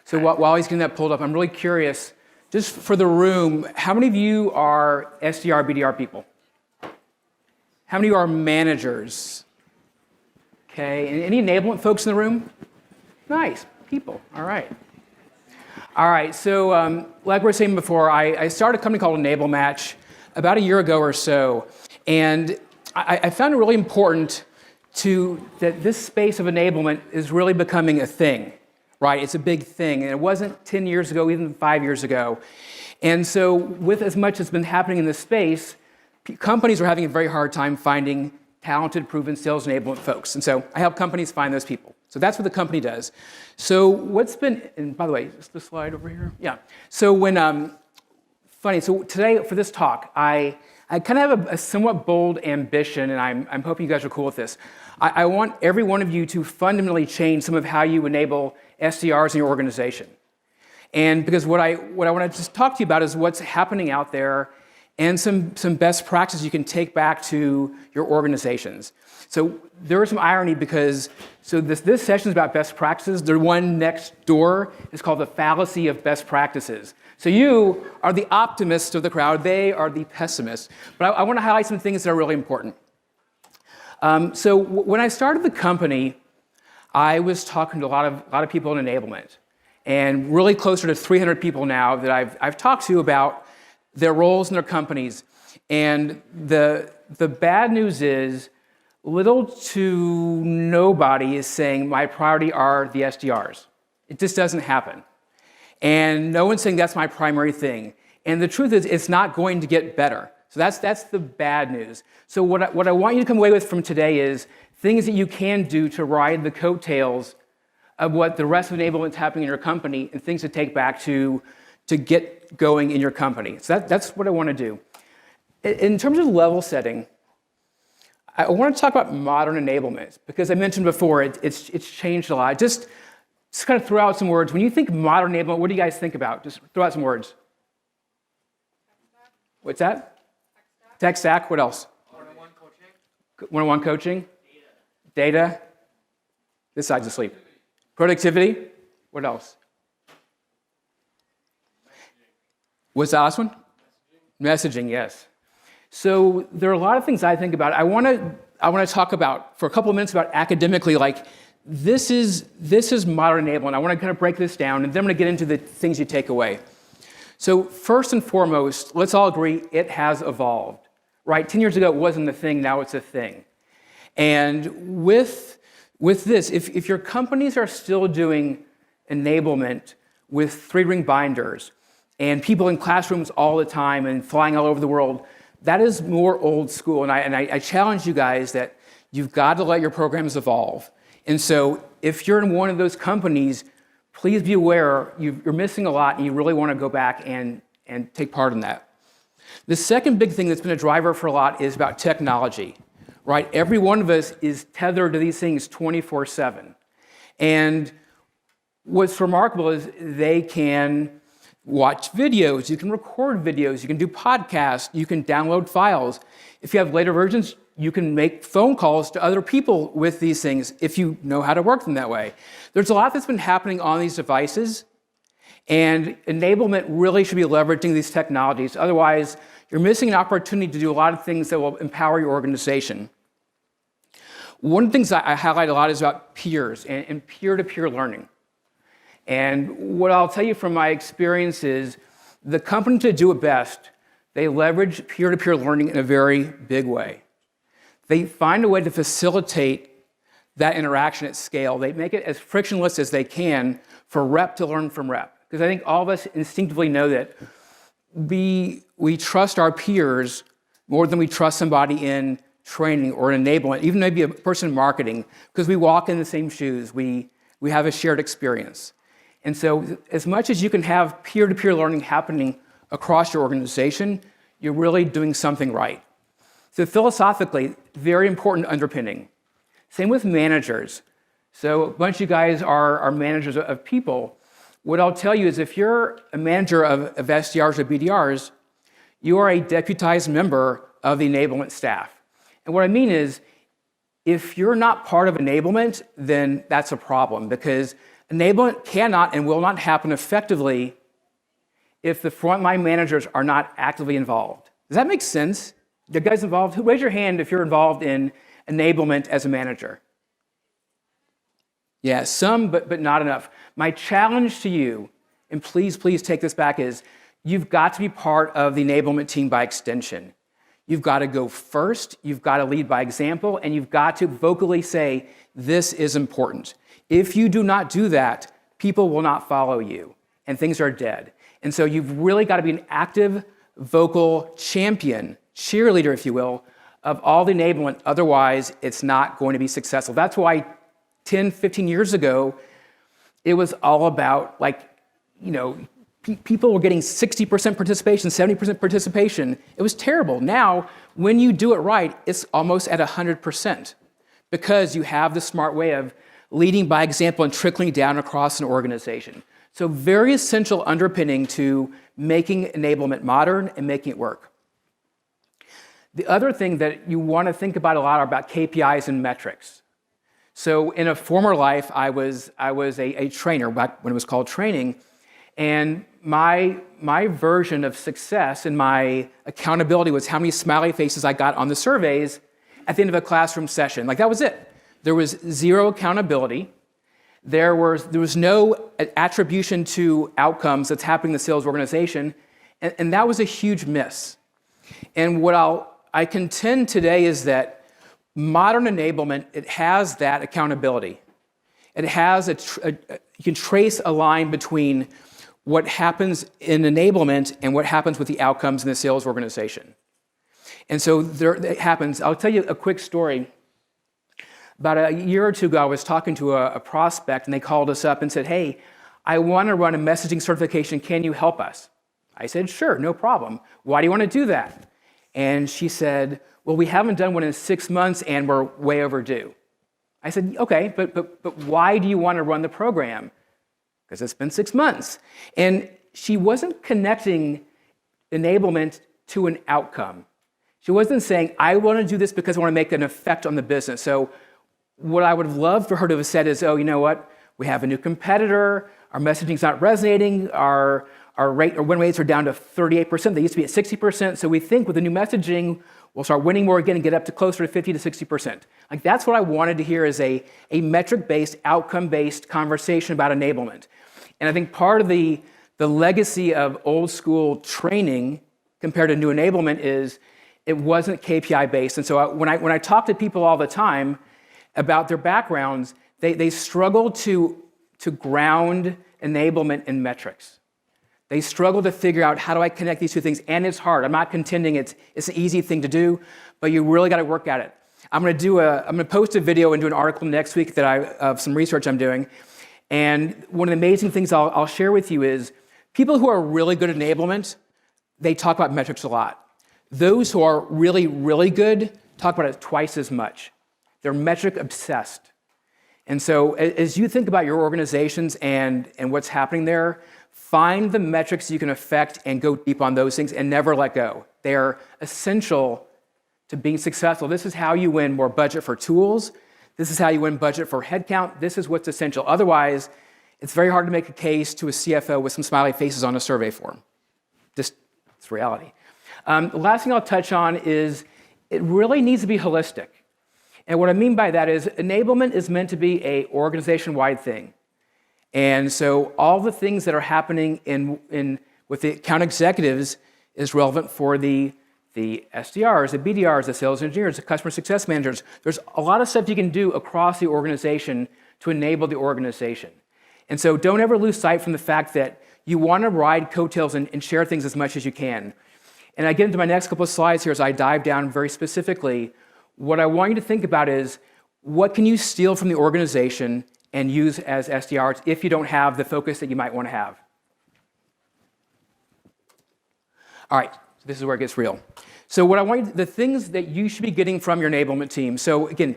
So while he's getting that pulled up, I'm really curious, just for the room, how many of you are SDR, BDR people? How many of you are managers? Okay, and any enablement folks in the room? Nice, people, all right. All right, so like we were saying before, I started a company called Enablematch about a year ago or so, and I found it really important that this space of enablement is really becoming a thing, right? It's a big thing, and it wasn't 10 years ago, even 5 years ago. And so with as much as has been happening in this space, companies are having a very hard time finding talented, proven sales enablement folks. And so I help companies find those people. So that's what the company does. So what's been, and by the way, is the slide over here? Yeah. So so today for this talk, I kind of have a somewhat bold ambition, and I'm hoping you guys are cool with this. I want every one of you to fundamentally change some of how you enable SDRs in your organization. And because what I want to just talk to you about is what's happening out there and some best practices you can take back to your organizations. So there is some irony because this session is about best practices. The one next door is called the fallacy of best practices. So you are the optimists of the crowd. They are the pessimists. But I want to highlight some things that are really important. So when I started the company, I was talking to a lot of people in enablement, and really closer to 300 people now that I've talked to about their roles in their companies. And the bad news is little to nobody is saying my priority are the SDRs. It just doesn't happen. And no one's saying that's my primary thing. And the truth is it's not going to get better. So that's the bad news. So what I want you to come away with from today is things that you can do to ride the coattails of what the rest of enablement's happening in your company and things to take back to get going in your company. So that's what I want to do. In terms of level setting, I want to talk about modern enablement because I mentioned before it's changed a lot. Just kind of throw out some words. When you think modern enablement, what do you guys think about? Just throw out some words. What's that? Tech stack. What else? One-on-one coaching. One-on-one coaching. Data. This side's asleep. Productivity. What else? What's the last one? Messaging, yes. So there are a lot of things I think about. I want to talk about for a couple of minutes about academically, like this is modern enablement. I want to kind of break this down, and then I'm going to get into the things you take away. So first and foremost, let's all agree it has evolved, right? 10 years ago it wasn't a thing, now it's a thing. And with this, if your companies are still doing enablement with 3-ring binders and people in classrooms all the time and flying all over the world, that is more old school. And I challenge you guys that you've got to let your programs evolve. And so if you're in one of those companies, please be aware you're missing a lot and you really want to go back and take part in that. The second big thing that's been a driver for a lot is about technology, right? Every one of us is tethered to these things 24/7. And what's remarkable is they can watch videos, you can record videos, you can do podcasts, you can download files. If you have later versions, you can make phone calls to other people with these things if you know how to work them that way. There's a lot that's been happening on these devices, and enablement really should be leveraging these technologies. Otherwise, you're missing an opportunity to do a lot of things that will empower your organization. One of the things I highlight a lot is about peers and peer-to-peer learning. And what I'll tell you from my experience is the company to do it best, they leverage peer-to-peer learning in a very big way. They find a way to facilitate that interaction at scale. They make it as frictionless as they can for rep to learn from rep. Because I think all of us instinctively know that we trust our peers more than we trust somebody in training or enablement, even maybe a person in marketing, because we walk in the same shoes. We have a shared experience. And so as much as you can have peer-to-peer learning happening across your organization, you're really doing something right. So philosophically, very important underpinning. Same with managers. So a bunch of you guys are managers of people. What I'll tell you is if you're a manager of SDRs or BDRs, you are a deputized member of the enablement staff. And what I mean is, if you're not part of enablement, then that's a problem because Enablement cannot and will not happen effectively if the frontline managers are not actively involved. Does that make sense? You guys involved? Raise your hand if you're involved in enablement as a manager. Yeah, some, but not enough. My challenge to you, and please take this back, is you've got to be part of the enablement team by extension. You've got to go first, you've got to lead by example, and you've got to vocally say, this is important. If you do not do that, people will not follow you, and things are dead. And so you've really got to be an active, vocal champion, cheerleader, if you will, of all the enablement. Otherwise, it's not going to be successful. That's why 10, 15 years ago, it was all about, people were getting 60% participation, 70% participation. It was terrible. Now, when you do it right, it's almost at 100% because you have the smart way of leading by example and trickling down across an organization. So very essential underpinning to making enablement modern and making it work. The other thing that you want to think about a lot are about KPIs and metrics. So in a former life, I was a trainer, back when it was called training, and my version of success and my accountability was how many smiley faces I got on the surveys at the end of a classroom session. That was it. There was zero accountability. There was no attribution to outcomes that's happening in the sales organization, and that was a huge miss. And what I contend today is that modern enablement, it has that accountability. It has you can trace a line between what happens in enablement and what happens with the outcomes in the sales organization. And so it happens. I'll tell you a quick story. About a year or two ago, I was talking to a prospect, and they called us up and said, hey, I want to run a messaging certification. Can you help us? I said, sure, no problem. Why do you want to do that? And she said, well, we haven't done one in 6 months, and we're way overdue. I said, okay, but why do you want to run the program? Because it's been 6 months. And she wasn't connecting enablement to an outcome. She wasn't saying, I want to do this because I want to make an effect on the business. So what I would have loved for her to have said is, oh, you know what? We have a new competitor. Our messaging's not resonating. Our win rates are down to 38%. They used to be at 60%. So we think with the new messaging, we'll start winning more again and get up to closer to 50 to 60%. That's what I wanted to hear is a metric-based, outcome-based conversation about enablement. And I think part of the legacy of old school training compared to new enablement is it wasn't KPI-based. And so when I talk to people all the time about their backgrounds, they struggle to ground enablement in metrics. They struggle to figure out, how do I connect these two things? And it's hard. I'm not contending it's an easy thing to do, but you really got to work at it. I'm going to post a video and do an article next week of some research I'm doing. And one of the amazing things I'll share with you is people who are really good at enablement, they talk about metrics a lot. Those who are really, really good talk about it twice as much. They're metric obsessed. And so as you think about your organizations and what's happening there, find the metrics you can affect and go deep on those things and never let go. They're essential to being successful. This is how you win more budget for tools. This is how you win budget for headcount. This is what's essential. Otherwise, it's very hard to make a case to a CFO with some smiley faces on a survey form. It's reality. The last thing I'll touch on is it really needs to be holistic. And what I mean by that is enablement is meant to be an organization-wide thing. And so all the things that are happening with the account executives is relevant for the SDRs, the BDRs, the sales engineers, the customer success managers. There's a lot of stuff you can do across the organization to enable the organization. And so don't ever lose sight from the fact that you want to ride coattails and share things as much as you can. And I get into my next couple of slides here as I dive down very specifically. What I want you to think about is what can you steal from the organization and use as SDRs if you don't have the focus that you might want to have. All right, this is where it gets real. So what I want you, the things that you should be getting from your enablement team. So again,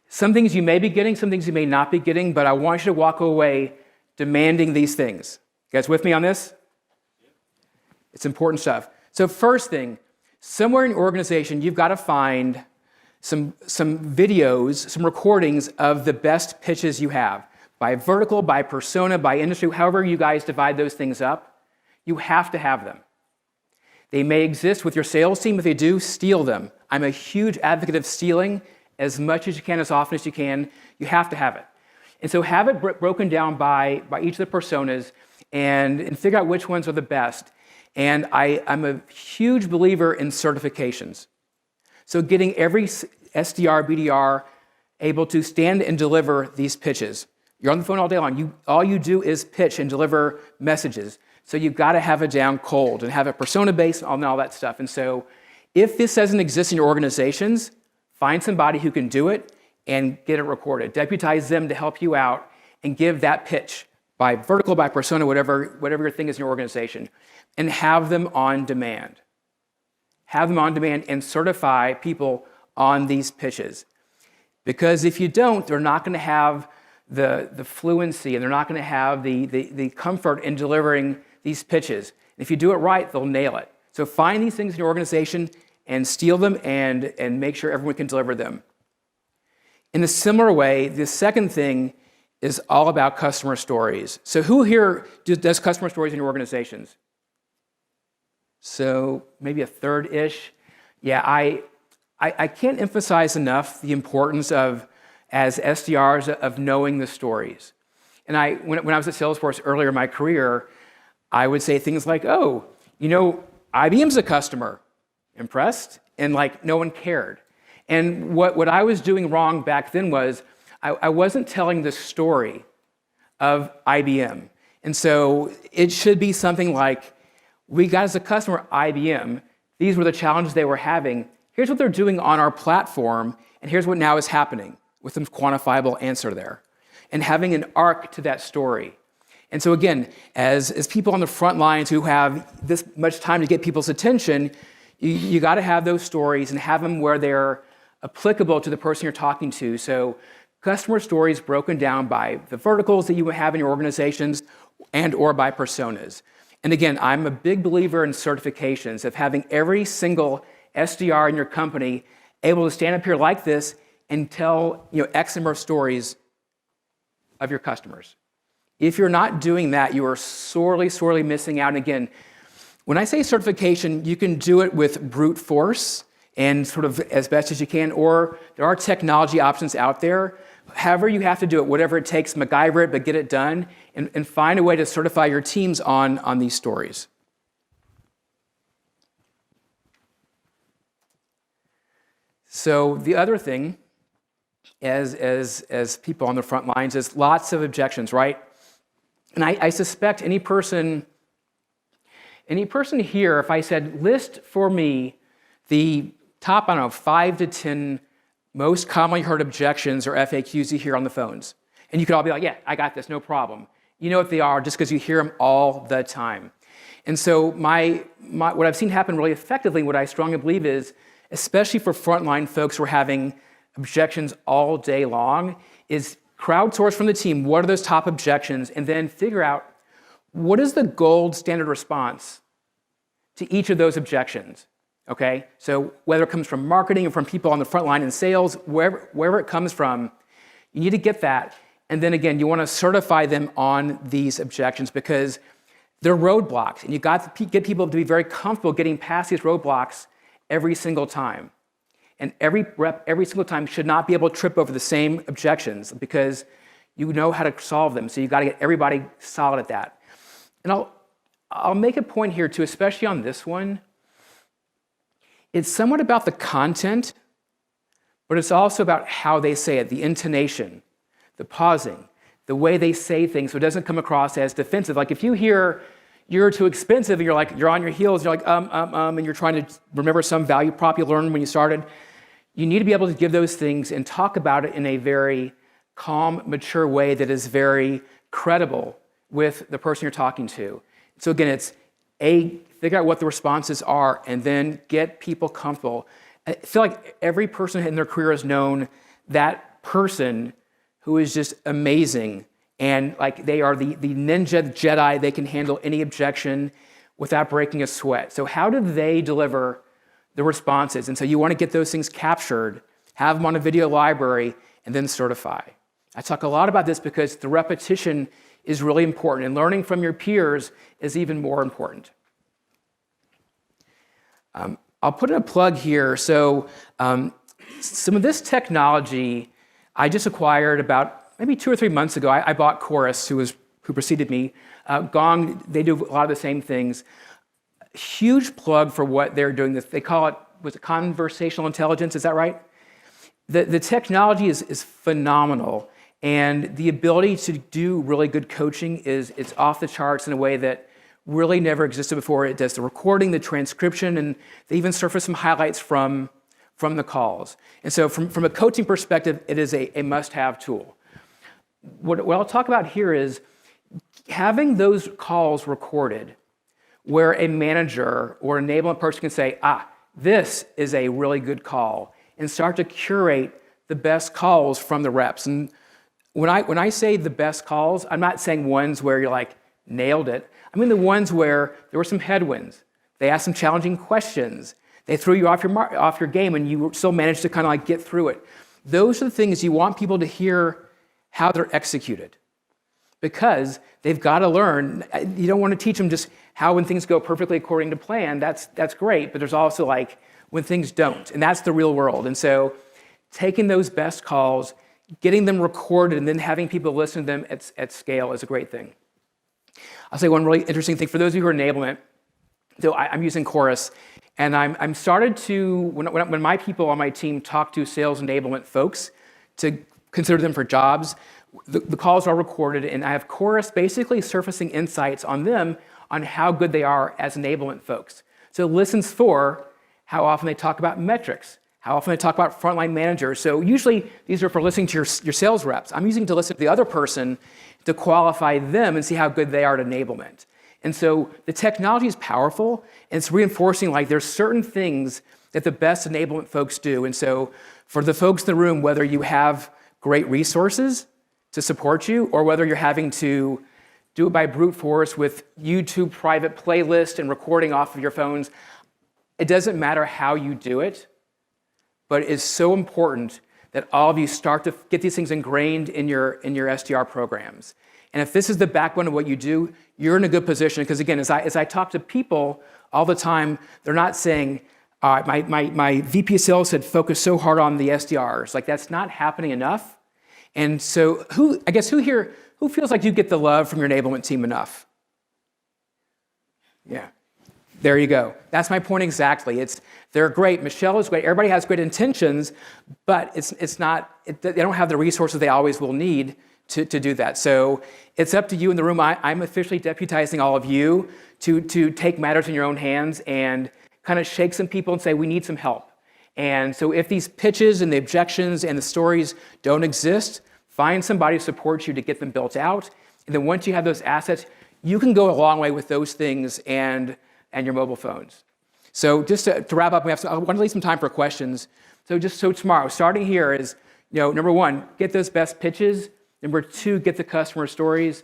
some things you may be getting, some things you may not be getting, but I want you to walk away demanding these things. You guys with me on this? It's important stuff. So first thing, somewhere in your organization, you've got to find some videos, some recordings of the best pitches you have. by vertical, by persona, by industry, however you guys divide those things up, you have to have them. They may exist with your sales team. If they do, steal them. I'm a huge advocate of stealing as much as you can, as often as you can. You have to have it. And so have it broken down by each of the personas and figure out which ones are the best. And I'm a huge believer in certifications. So getting every SDR, BDR able to stand and deliver these pitches. You're on the phone all day long. All you do is pitch and deliver messages. So you've got to have it down cold and have it persona-based and all that stuff. And so if this doesn't exist in your organizations, find somebody who can do it and get it recorded. Deputize them to help you out and give that pitch by vertical, by persona, whatever your thing is in your organization, and have them on demand. Have them on demand and certify people on these pitches. Because if you don't, they're not going to have the fluency and they're not going to have the comfort in delivering these pitches. If you do it right, they'll nail it. So find these things in your organization and steal them and make sure everyone can deliver them. In a similar way, the second thing is all about customer stories. So who here does customer stories in your organizations? So maybe a third-ish. Yeah, I can't emphasize enough the importance of, as SDRs, of knowing the stories. And when I was at Salesforce earlier in my career, I would say things like, oh, IBM's a customer. Impressed? And no one cared. And what I was doing wrong back then was I wasn't telling the story of IBM. And so it should be something like, we got as a customer IBM, these were the challenges they were having, here's what they're doing on our platform, and here's what now is happening, with some quantifiable answer there. And having an arc to that story. And so again, as people on the front lines who have this much time to get people's attention, you got to have those stories and have them where they're applicable to the person you're talking to. So customer stories broken down by the verticals that you have in your organizations and or by personas. And again, I'm a big believer in certifications, of having every single SDR in your company able to stand up here like this and tell X number of stories of your customers. If you're not doing that, you are sorely, sorely missing out. And again, when I say certification, you can do it with brute force and sort of as best as you can, or there are technology options out there. However you have to do it, whatever it takes, MacGyver it, but get it done, and find a way to certify your teams on these stories. So the other thing, as people on the front lines, is lots of objections, right? And I suspect any person here, if I said, list for me the top, 5 to 10 most commonly heard objections or FAQs you hear on the phones. And you could all be like, yeah, I got this, no problem. You know what they are just because you hear them all the time. And so what I've seen happen really effectively, what I strongly believe is, especially for frontline folks who are having objections all day long, is crowdsource from the team, what are those top objections, and then figure out what is the gold standard response to each of those objections, okay? So whether it comes from marketing or from people on the front line in sales, wherever it comes from, you need to get that. And then again, you want to certify them on these objections because they're roadblocks. And you've got to get people to be very comfortable getting past these roadblocks every single time. And every rep, every single time, should not be able to trip over the same objections because you know how to solve them. So you've got to get everybody solid at that. And I'll make a point here too, especially on this one. It's somewhat about the content, but it's also about how they say it, the intonation, the pausing, the way they say things so it doesn't come across as defensive. Like if you hear you're too expensive and you're on your heels, you're like, and you're trying to remember some value prop you learned when you started, you need to be able to give those things and talk about it in a very calm, mature way that is very credible with the person you're talking to. So again, it's figure out what the responses are and then get people comfortable. I feel like every person in their career has known that person who is just amazing and like they are the ninja Jedi. They can handle any objection without breaking a sweat. So how do they deliver the responses? And so you want to get those things captured, have them on a video library, and then certify. I talk a lot about this because the repetition is really important, and learning from your peers is even more important. I'll put in a plug here. So some of this technology I just acquired about maybe 2 or 3 months ago. I bought Chorus, who preceded me. Gong, they do a lot of the same things. Huge plug for what they're doing. They call it, was it conversational intelligence? Is that right? The technology is phenomenal, and the ability to do really good coaching it's off the charts in a way that really never existed before. It does the recording, the transcription, and they even surface some highlights from the calls. And so from a coaching perspective, it is a must-have tool. What I'll talk about here is having those calls recorded where a manager or enablement person can say, this is a really good call, and start to curate the best calls from the reps. And when I say the best calls, I'm not saying ones where you're like, nailed it. I mean the ones where there were some headwinds. They asked some challenging questions. They threw you off your game, and you still managed to kind of like get through it. Those are the things you want people to hear how they're executed, because they've got to learn. You don't want to teach them just how when things go perfectly according to plan. That's great, but there's also like when things don't, and that's the real world. And so taking those best calls, getting them recorded, and then having people listen to them at scale is a great thing. I'll say one really interesting thing for those of you who are enablement. So I'm using Chorus, and I'm started to, when my people on my team talk to sales enablement folks to consider them for jobs, the calls are recorded, and I have Chorus basically surfacing insights on them on how good they are as enablement folks. So it listens for how often they talk about metrics, how often they talk about frontline managers. So usually these are for listening to your sales reps. I'm using to listen to the other person to qualify them and see how good they are at enablement. And so the technology is powerful, and it's reinforcing like there's certain things that the best enablement folks do. And so for the folks in the room, whether you have great resources to support you, or whether you're having to do it by brute force with YouTube private playlist and recording off of your phones, it doesn't matter how you do it, but it is so important that all of you start to get these things ingrained in your SDR programs. And if this is the backbone of what you do, you're in a good position. Because again, as I talk to people all the time, they're not saying, my VP of sales said focus so hard on the SDRs. Like, that's not happening enough. And so who here feels like you get the love from your enablement team enough? Yeah. There you go. That's my point exactly. They're great. Michelle is great. Everybody has great intentions, but they don't have the resources they always will need to do that. So it's up to you in the room. I'm officially deputizing all of you to take matters in your own hands and kind of shake some people and say, we need some help. And so if these pitches and the objections and the stories don't exist, find somebody to support you to get them built out. And then once you have those assets, you can go a long way with those things and your mobile phones. So just to wrap up, I want to leave some time for questions. So tomorrow, starting here is, number one, get those best pitches. Number two, get the customer stories.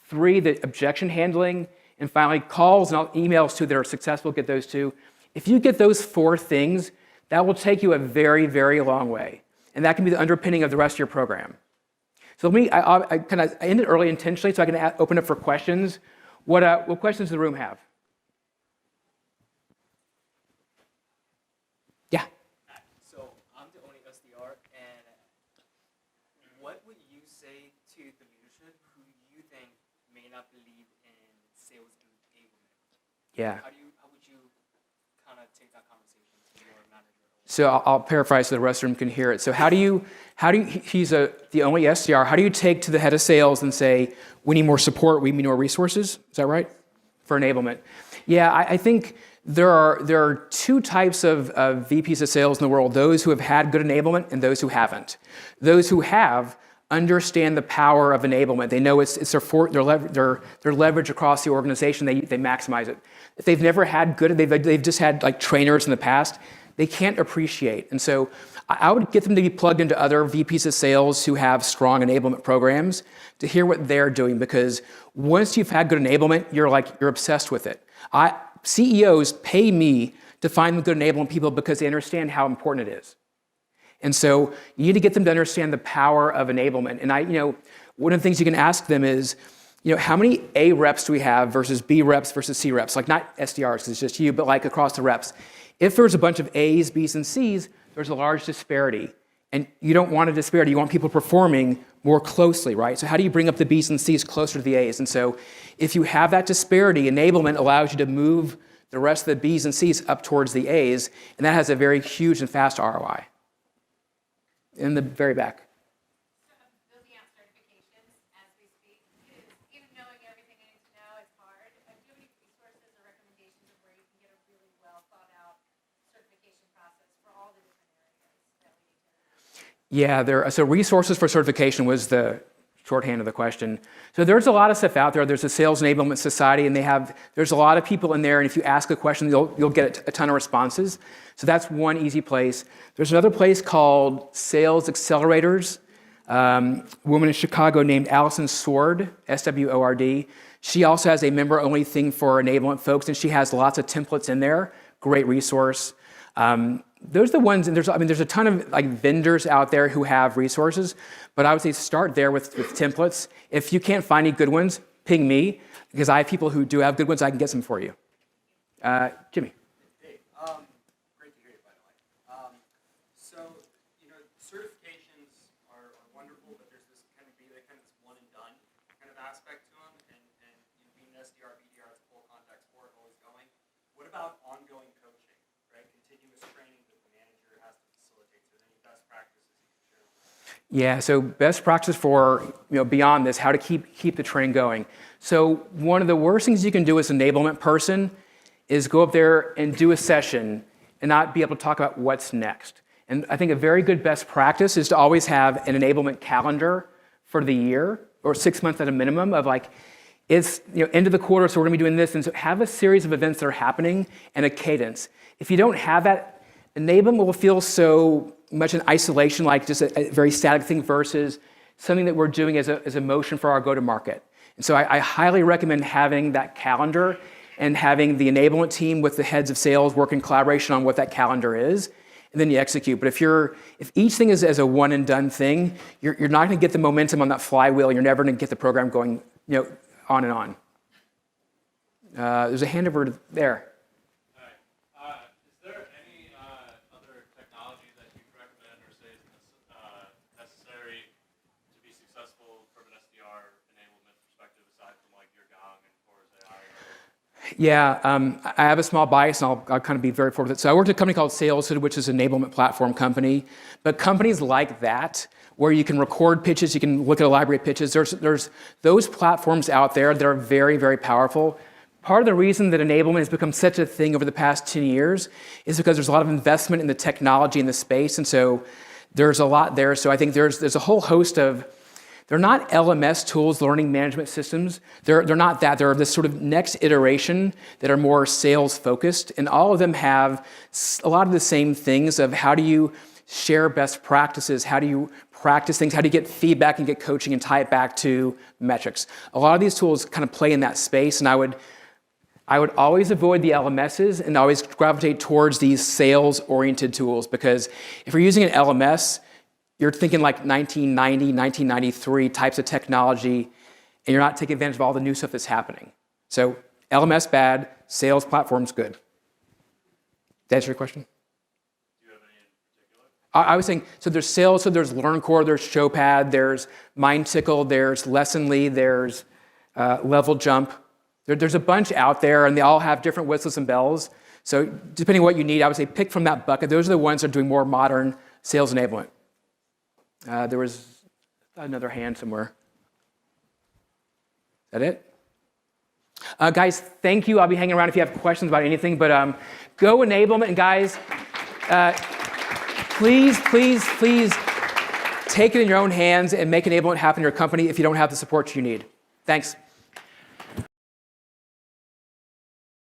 3, the objection handling. And finally, calls and emails too that are successful, get those too. If you get those 4 things, that will take you a very, very long way. And that can be the underpinning of the rest of your program. So I kind of ended early intentionally so I can open up for questions. What questions does the room have? Yeah. So I'm the only SDR, and what would you say to the leadership who you think may not believe in sales enablement? Yeah. How would you kind of take that conversation to your manager? So I'll paraphrase so the rest of them can hear it. So he's the only SDR, how do you take to the head of sales and say, we need more support, we need more resources? Is that right? For enablement. Yeah, I think there are 2 types of VPs of sales in the world, those who have had good enablement and those who haven't. Those who have understand the power of enablement. They know it's their leverage across the organization. They maximize it. If they've never had good, they've just had like trainers in the past, they can't appreciate. And so I would get them to be plugged into other VPs of sales who have strong enablement programs to hear what they're doing, because once you've had good enablement, you're obsessed with it. CEOs pay me to find the good enablement people because they understand how important it is. And so you need to get them to understand the power of enablement. And one of the things you can ask them is, how many A reps do we have versus B reps versus C reps? Like not SDRs, because it's just you, but like across the reps. If there's a bunch of A's, B's, and C's, there's a large disparity. And you don't want a disparity. You want people performing more closely, right? So how do you bring up the B's and C's closer to the A's? And so if you have that disparity, enablement allows you to move the rest of the B's and C's up towards the A's, and that has a very huge and fast ROI. In the very back. So I'm building out certifications as we speak, because even knowing everything I need to know is hard. Do you have any resources or recommendations of where you can get a really well thought out certification process for all the different areas that we need to? Yeah, so resources for certification was the shorthand of the question. So there's a lot of stuff out there. There's a Sales Enablement Society, and there's a lot of people in there, and if you ask a question, you'll get a ton of responses. So that's one easy place. There's another place called Sales Accelerators. A woman in Chicago named Allison Sword, S-W-O-R-D. She also has a member-only thing for enablement folks, and she has lots of templates in there. Great resource. Those are the ones, and there's a ton of vendors out there who have resources, but I would say start there with templates. If you can't find any good ones, ping me, because I have people who do have good ones. I can get some for you. Jimmy. Hey, great to hear you, by the way. So, certifications are wonderful, but there's this kind of one and done kind of aspect to them, and being an SDR, BDR, it's a full contact sport, always going. What about ongoing coaching, right? Continuous training that the manager has to facilitate. So any best practices you can share with us? Yeah, so best practice for beyond this, how to keep the train going. So one of the worst things you can do as an enablement person is go up there and do a session and not be able to talk about what's next. And I think a very good best practice is to always have an enablement calendar for the year, or 6 months at a minimum, of it's end of the quarter, so we're gonna be doing this, and so have a series of events that are happening and a cadence. If you don't have that, enablement will feel so much in isolation, like just a very static thing versus something that we're doing as a motion for our go-to-market. And so I highly recommend having that calendar and having the enablement team with the heads of sales work in collaboration on what that calendar is, and then you execute. But if each thing is as a one and done thing, you're not going to get the momentum on that flywheel. You're never going to get the program going, on and on. There's a hand over there. Hi. Is there any other technology that you recommend or say is necessary to be successful from an SDR enablement perspective, aside from your Gong and Force AI? Yeah, I have a small bias, and I'll kind of be very forward with it. So I worked at a company called Saleshood, which is an enablement platform company. But companies like that, where you can record pitches, you can look at a library of pitches, there's those platforms out there that are very, very powerful. Part of the reason that enablement has become such a thing over the past 10 years is because there's a lot of investment in the technology in the space, and so there's a lot there. So I think there's a whole host of, they're not LMS tools, learning management systems. They're not that. They're this sort of next iteration that are more sales focused, and all of them have a lot of the same things of how do you share best practices, how do you practice things, how do you get feedback and get coaching and tie it back to metrics. A lot of these tools kind of play in that space, and I would always avoid the LMSs and always gravitate towards these sales-oriented tools, because if you're using an LMS, you're thinking like 1990, 1993 types of technology, and you're not taking advantage of all the new stuff that's happening. So LMS bad, sales platforms good. Did that answer your question? Do you have any in particular? I was saying, so there's sales, so there's LearnCore, there's Showpad, there's MindTickle, there's Lessonly, there's Level Jump. There's a bunch out there, and they all have different whistles and bells. So depending on what you need, I would say pick from that bucket. Those are the ones that are doing more modern sales enablement. There was another hand somewhere. Is that it? Guys, thank you. I'll be hanging around if you have questions about anything. But go Enablement. And guys, please take it in your own hands and make enablement happen in your company if you don't have the support you need. Thanks.